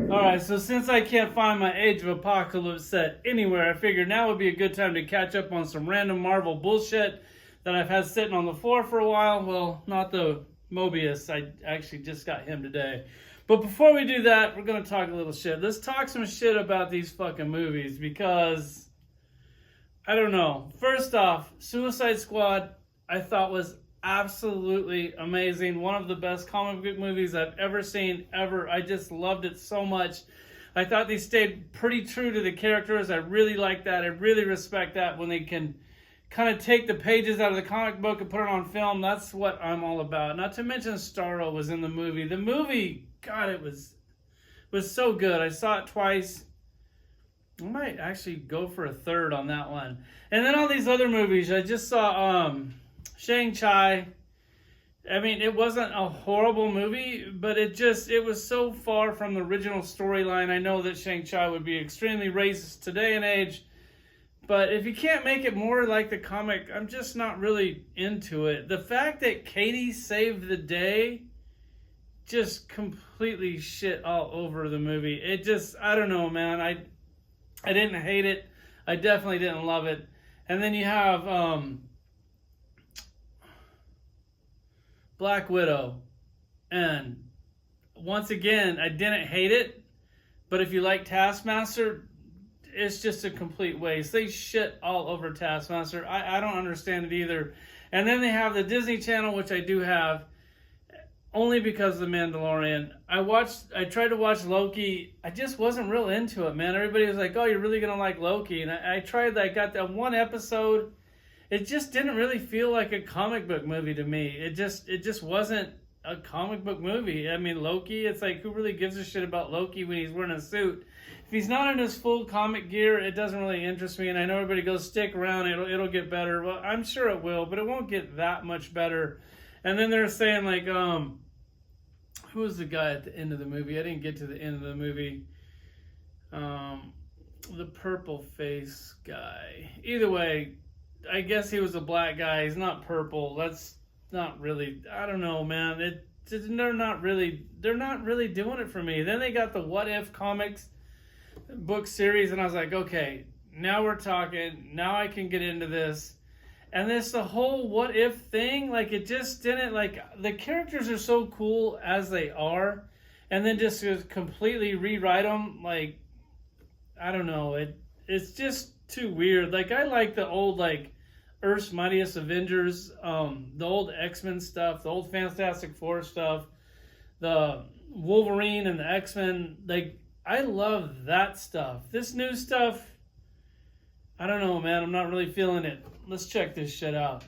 Alright, so since I can't find my Age of Apocalypse set anywhere, I figured now would be a good time to catch up on some random Marvel bullshit that I've had sitting on the floor for a while. Well, not the Mobius. I actually just got him today. But before we do that, we're going to talk a little shit. Let's talk some shit about these fucking movies because, I don't know. First off, Suicide Squad I thought was absolutely amazing. One of the best comic book movies I've ever seen, ever. I just loved it so much. I thought they stayed pretty true to the characters. I really like that. I really respect that when they can kind of take the pages out of the comic book and put it on film. That's what I'm all about. Not to mention Starro was in the movie. The movie, God, it was so good. I saw it twice. I might actually go for a third on that one. And then all these other movies. I just saw Shang-Chi. I mean, it wasn't a horrible movie, but it was so far from the original storyline. I know that Shang-Chi would be extremely racist today and age, but if you can't make it more like the comic, I'm just not really into it. The fact that Katie saved the day just completely shit all over the movie. It just, I don't know, man. I didn't hate it. I definitely didn't love it. And then you have Black Widow. And once again, I didn't hate it. But if you like Taskmaster, it's just a complete waste. They shit all over Taskmaster. I don't understand it either. And then they have the Disney Channel, which I do have, only because of The Mandalorian. I tried to watch Loki. I just wasn't real into it, man. Everybody was like, oh, you're really going to like Loki. And I tried, I got that one episode. It just didn't really feel like a comic book movie to me. It just wasn't a comic book movie. I mean, Loki, it's like, who really gives a shit about Loki when he's wearing a suit? If he's not in his full comic gear, it doesn't really interest me. And I know everybody goes, stick around, it'll get better. Well, I'm sure it will, but it won't get that much better. And then they're saying, like, who was the guy at the end of the movie? I didn't get to the end of the movie. The purple face guy. Either way, I guess he was a black guy. He's not purple. That's not really, I don't know, man. They're not really doing it for me. Then they got the What If comics book series, and I was like, okay, now we're talking. Now I can get into this. And this, the whole what if thing, like, it just didn't, like, the characters are so cool as they are, and then just completely rewrite them, like, I don't know, it's just too weird. Like, I like the old, like, Earth's Mightiest Avengers, the old X-Men stuff, the old Fantastic Four stuff, the Wolverine and the X-Men, like, I love that stuff. This new stuff, I don't know, man, I'm not really feeling it. Let's check this shit out.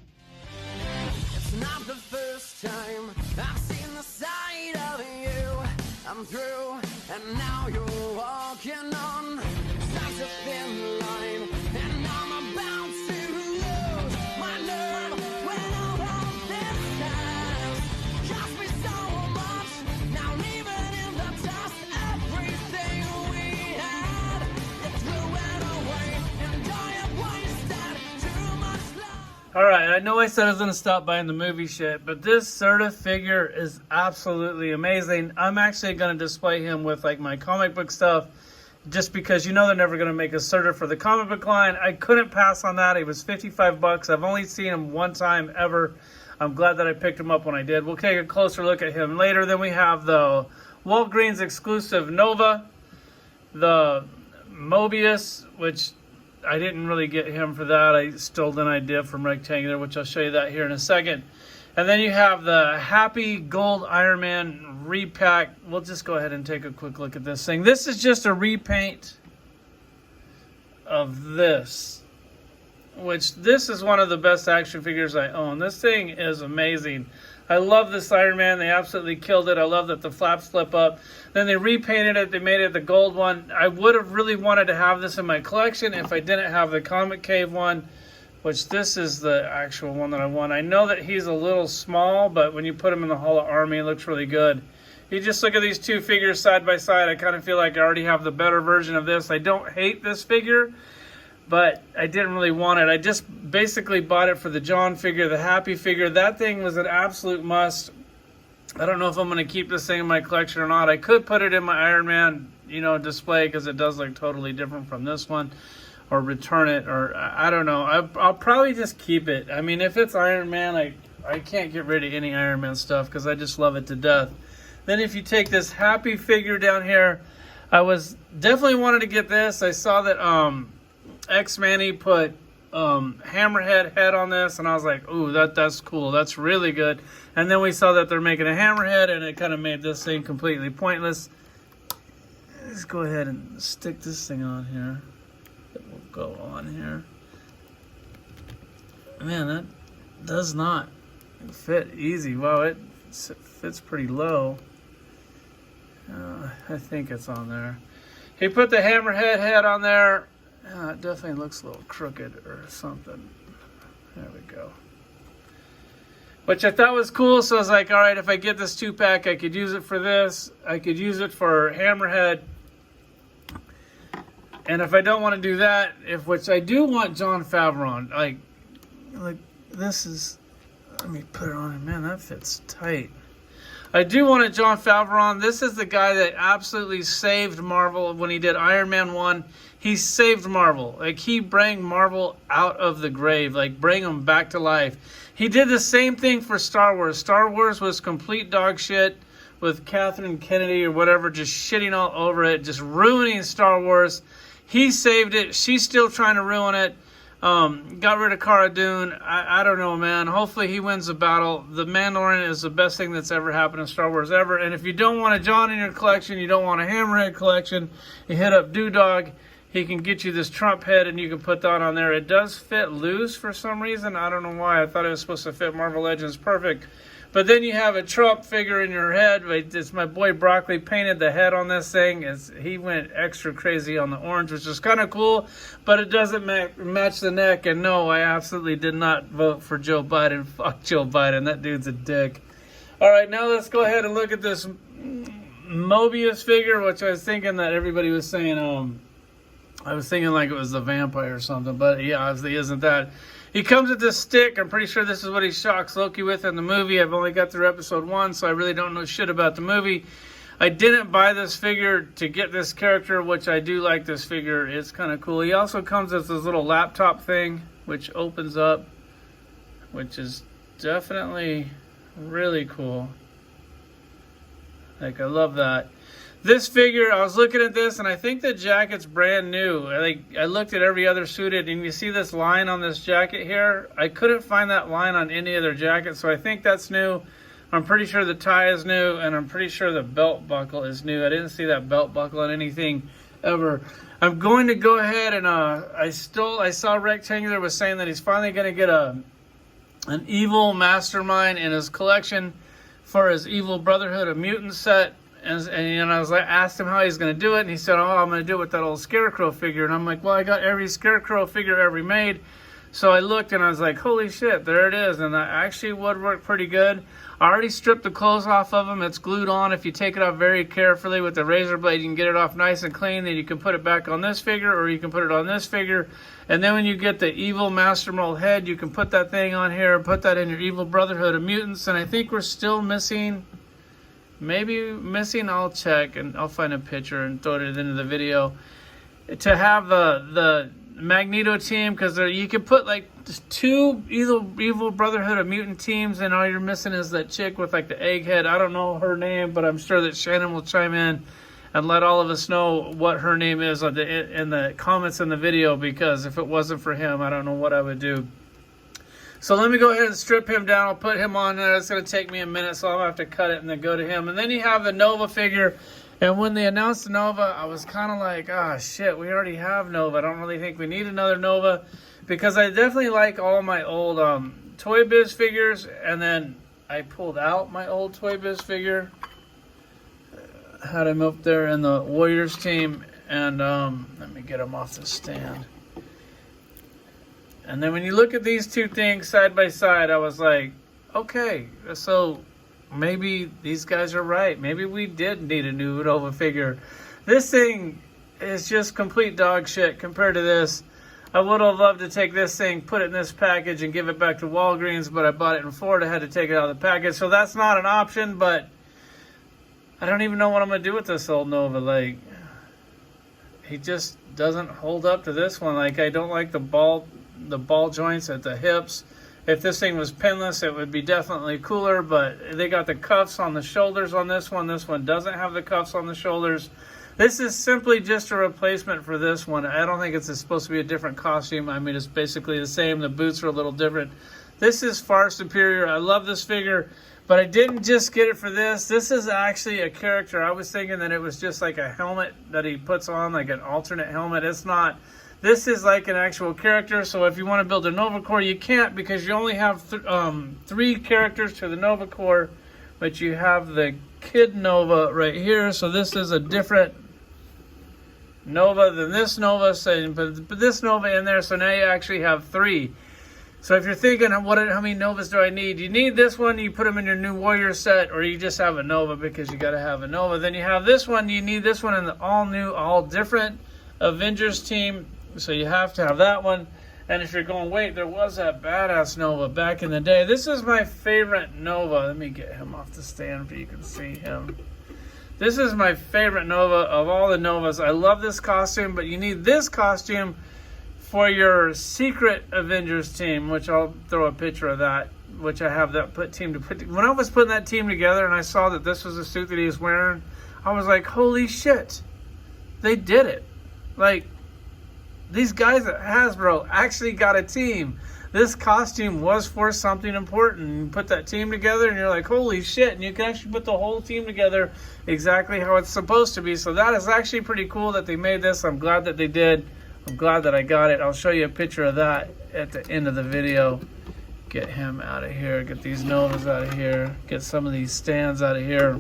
It's not the first time I've seen the side of you. I'm through, and now you're walking on such a thin line, and I'm about to lose my nerve when all of this has cost me so much. Now leaving in the dust everything we had, you threw it away, and I have wasted too much love. Alright, I know I said I was going to stop buying the movie shit, but this Surtur figure is absolutely amazing. I'm actually going to display him with, like, my comic book stuff, just because you know they're never going to make a Surtur for the comic book line. I couldn't pass on that. He was $55. I've only seen him one time ever. I'm glad that I picked him up when I did. We'll take a closer look at him later. Then we have the Walgreens exclusive Nova, the Mobius, which I didn't really get him for that. I stole an idea from Rectangular, which I'll show you that here in a second. And then you have the Happy Gold Iron Man repack. We'll just go ahead and take a quick look at this thing. This is just a repaint of this, which this is one of the best action figures I own. This thing is amazing. I love this Iron Man. They absolutely killed it. I love that the flaps flip up. Then they repainted it. They made it the gold one. I would have really wanted to have this in my collection if I didn't have the Comic Cave one, which this is the actual one that I want. I know that he's a little small, but when you put him in the Hall of Army, it looks really good. You just look at these two figures side by side. I kind of feel like I already have the better version of this. I don't hate this figure, but I didn't really want it. I just basically bought it for the John figure, the Happy figure. That thing was an absolute must. I don't know if I'm going to keep this thing in my collection or not. I could put it in my Iron Man display because it does look totally different from this one, or return it, or I don't know. I'll probably just keep it. I mean, if it's Iron Man, I can't get rid of any Iron Man stuff because I just love it to death. Then if you take this Happy figure down here, I was definitely wanted to get this. I saw that X-Manny put Hammerhead head on this, and I was like, ooh, that's cool. That's really good. And then we saw that they're making a Hammerhead, and it kind of made this thing completely pointless. Let's go ahead and stick this thing on here. It will go on here. Man, that does not fit easy. Wow, it fits pretty low. I think it's on there. He put the Hammerhead head on there. It definitely looks a little crooked or something. There we go. Which I thought was cool, so I was like, all right, if I get this 2-pack, I could use it for this. I could use it for Hammerhead. And if I don't want to do that, which I do want Jon Favreau, like this is, let me put it on, and man, that fits tight. I do want a Jon Favreau. This is the guy that absolutely saved Marvel when he did Iron Man 1. He saved Marvel. Like, he brought Marvel out of the grave. Like, bring them back to life. He did the same thing for Star Wars. Star Wars was complete dog shit with Catherine Kennedy or whatever just shitting all over it, just ruining Star Wars. He saved it. She's still trying to ruin it. Got rid of Cara Dune. I don't know, man. Hopefully he wins the battle. The Mandalorian is the best thing that's ever happened in Star Wars ever. And if you don't want a John in your collection, you don't want a Hammerhead collection, you hit up Dewdog. He can get you this Trump head, and you can put that on there. It does fit loose for some reason. I don't know why. I thought it was supposed to fit Marvel Legends perfect. But then you have a Trump figure in your head. It's my boy Broccoli painted the head on this thing. He went extra crazy on the orange, which is kind of cool, but it doesn't match the neck. And no, I absolutely did not vote for Joe Biden. Fuck Joe Biden. That dude's a dick. All right, now let's go ahead and look at this Mobius figure, which I was thinking that everybody was saying, I was thinking like it was the vampire or something, but yeah, obviously isn't that. He comes with this stick. I'm pretty sure this is what he shocks Loki with in the movie. I've only got through episode 1, so I really don't know shit about the movie. I didn't buy this figure to get this character, which I do like this figure. It's kind of cool. He also comes with this little laptop thing, which opens up, which is definitely really cool. Like, I love that. This figure, I was looking at this, and I think the jacket's brand new. I looked at every other suited, and you see this line on this jacket here? I couldn't find that line on any other jacket, so I think that's new. I'm pretty sure the tie is new, and I'm pretty sure the belt buckle is new. I didn't see that belt buckle on anything ever. I'm going to go ahead and I saw Rectangular was saying that he's finally going to get an evil mastermind in his collection for his Evil Brotherhood of Mutants set. And I was like, asked him how he's going to do it, and he said, oh, I'm going to do it with that old Scarecrow figure. And I'm like, well, I got every Scarecrow figure ever made. So I looked, and I was like, holy shit, there it is. And that actually would work pretty good. I already stripped the clothes off of him. It's glued on. If you take it off very carefully with the razor blade, you can get it off nice and clean. Then you can put it back on this figure, or you can put it on this figure. And then when you get the Evil Master Mold head, you can put that thing on here and put that in your Evil Brotherhood of Mutants. And I think we're still missing... I'll check and I'll find a picture and throw it into the video to have the Magneto team, because you can put like just 2 evil Brotherhood of Mutant teams, and all you're missing is that chick with like the egghead. I don't know her name, but I'm sure that Shannon will chime in and let all of us know what her name is in the comments in the video, because if it wasn't for him, I don't know what I would do. So let me go ahead and strip him down. I'll put him on there. It's going to take me a minute, so I'll have to cut it and then go to him. And then you have the Nova figure. And when they announced the Nova, I was kind of like, shit, we already have Nova. I don't really think we need another Nova, because I definitely like all my old Toy Biz figures. And then I pulled out my old Toy Biz figure. Had him up there in the Warriors team. And let me get him off the stand. And then when you look at these two things side by side, I was like, okay, so maybe these guys are right. Maybe we did need a new Nova figure. This thing is just complete dog shit compared to this. I would have loved to take this thing, put it in this package, and give it back to Walgreens, but I bought it in Florida, had to take it out of the package. So that's not an option, but I don't even know what I'm going to do with this old Nova. Like, he just doesn't hold up to this one. Like, I don't like the ball joints at the hips. If this thing was pinless, it would be definitely cooler, but they got the cuffs on the shoulders on this one. This one doesn't have the cuffs on the shoulders. This is simply just a replacement for this one. I don't think it's supposed to be a different costume. I mean, it's basically the same. The boots are a little different. This is far superior. I love this figure, but I didn't just get it for this. This is actually a character. I was thinking that it was just like a helmet that he puts on, like an alternate helmet. It's not. This is like an actual character, so if you want to build a Nova Corps, you can't because you only have 3 characters to the Nova Corps, but you have the Kid Nova right here, so this is a different Nova than this Nova, so, but this Nova in there, so now you actually have 3. So if you're thinking, how many Novas do I need? You need this one, you put them in your new Warrior set, or you just have a Nova because you got to have a Nova. Then you have this one, you need this one in the all-new, all-different Avengers team. So you have to have that one. And if you're going, wait, there was that badass Nova back in the day. This is my favorite Nova. Let me get him off the stand so you can see him. This is my favorite Nova of all the Novas. I love this costume, but you need this costume for your secret Avengers team, which I'll throw a picture of that, which I have that team to put. When I was putting that team together and I saw that this was the suit that he was wearing, I was like, holy shit, they did it. Like, these guys at Hasbro actually got a team. This costume was for something important. You put that team together and you're like, holy shit. And you can actually put the whole team together exactly how it's supposed to be. So that is actually pretty cool that they made this. I'm glad that they did. I'm glad that I got it. I'll show you a picture of that at the end of the video. Get him out of here. Get these Novas out of here. Get some of these stands out of here.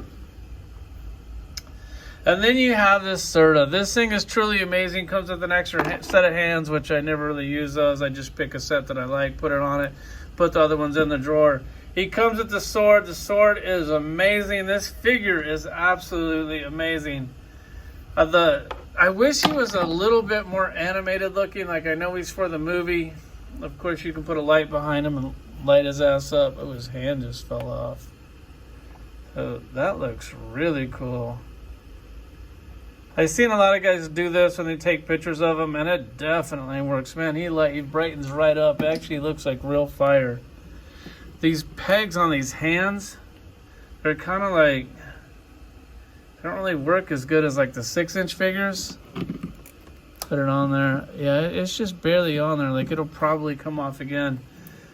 And then you have this Surtur. This thing is truly amazing. Comes with an extra set of hands, which I never really use those. I just pick a set that I like, put it on it, put the other ones in the drawer. He comes with the sword. The sword is amazing. This figure is absolutely amazing. I wish he was a little bit more animated looking. Like, I know he's for the movie. Of course, you can put a light behind him and light his ass up. Oh, his hand just fell off. So that looks really cool. I've seen a lot of guys do this when they take pictures of him, and it definitely works. Man, he brightens right up. It actually looks like real fire. These pegs on these hands, they're kind of like, they don't really work as good as like the 6-inch figures. Put it on there. Yeah, it's just barely on there. Like, it'll probably come off again.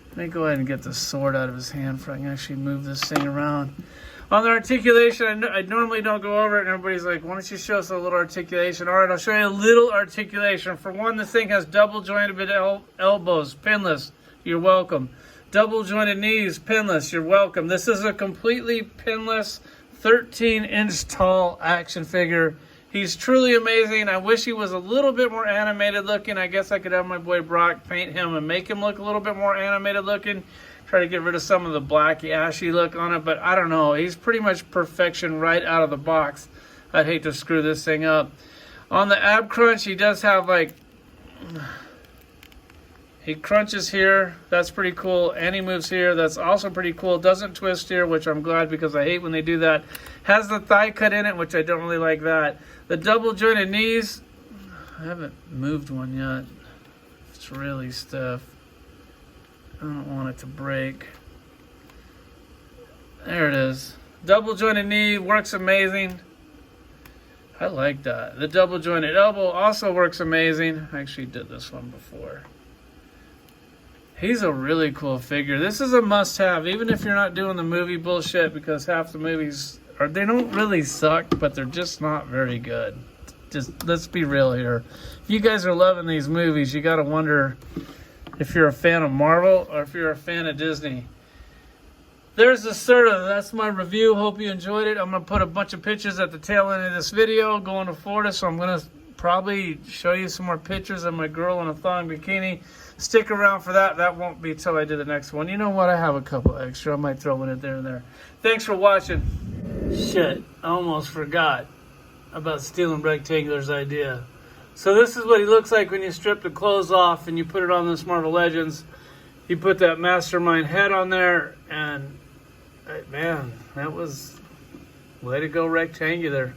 Let me go ahead and get the sword out of his hand so I can actually move this thing around. On the articulation, I normally don't go over it, and everybody's like, why don't you show us a little articulation? All right, I'll show you a little articulation. For one, this thing has double jointed elbows, pinless. You're welcome. Double jointed knees, pinless. You're welcome. This is a completely pinless, 13-inch tall action figure. He's truly amazing. I wish he was a little bit more animated looking. I guess I could have my boy Brock paint him and make him look a little bit more animated looking. Try to get rid of some of the blacky, ashy look on it, but I don't know. He's pretty much perfection right out of the box. I'd hate to screw this thing up. On the ab crunch, he does have like, he crunches here. That's pretty cool. And he moves here. That's also pretty cool. Doesn't twist here, which I'm glad because I hate when they do that. Has the thigh cut in it, which I don't really like that. The double jointed knees, I haven't moved one yet. It's really stiff. I don't want it to break. There it is. Double jointed knee works amazing. I like that. The double jointed elbow also works amazing. I actually did this one before. He's a really cool figure. This is a must-have, even if you're not doing the movie bullshit, because half the movies they don't really suck, but they're just not very good. Just let's be real here. If you guys are loving these movies, you got to wonder if you're a fan of Marvel or if you're a fan of Disney. There's the Surtur. That's my review. Hope you enjoyed it. I'm going to put a bunch of pictures at the tail end of this video going to Florida, so I'm going to probably show you some more pictures of my girl in a thong bikini. Stick around for that. That won't be till I do the next one. You know what? I have a couple extra. I might throw one in there and there. Thanks for watching. Shit, I almost forgot about stealing Rectangular's idea. So this is what he looks like when you strip the clothes off and you put it on this Marvel Legends. You put that Mastermind head on there, and man, that was way to go Rectangular.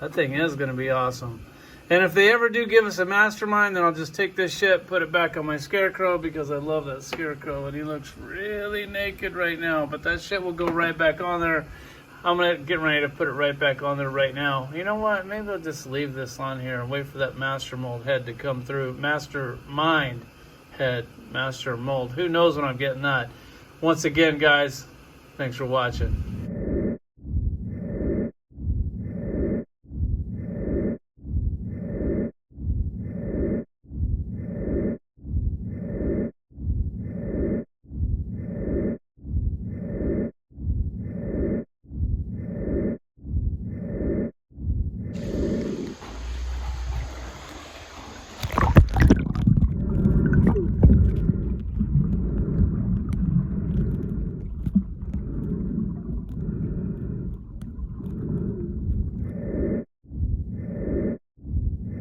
That thing is going to be awesome. And if they ever do give us a mastermind, then I'll just take this shit, put it back on my scarecrow, because I love that scarecrow and he looks really naked right now. But that shit will go right back on there. I'm gonna get ready to put it right back on there right now. You know what? Maybe I'll just leave this on here and wait for that master mold head to come through. Mastermind head, master mold. Who knows when I'm getting that? Once again, guys, thanks for watching.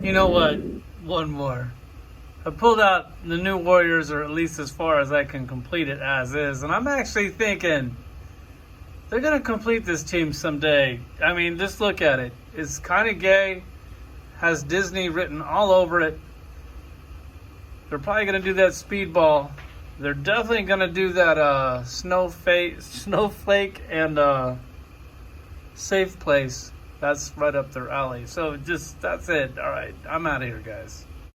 You know what? One more. I pulled out the new Warriors, or at least as far as I can complete it as is, and I'm actually thinking they're going to complete this team someday. I mean, just look at it. It's kind of gay, has Disney written all over it. They're probably going to do that speedball. They're definitely going to do that snowflake and safe place. That's right up their alley. So that's it. All right, I'm out of here, guys.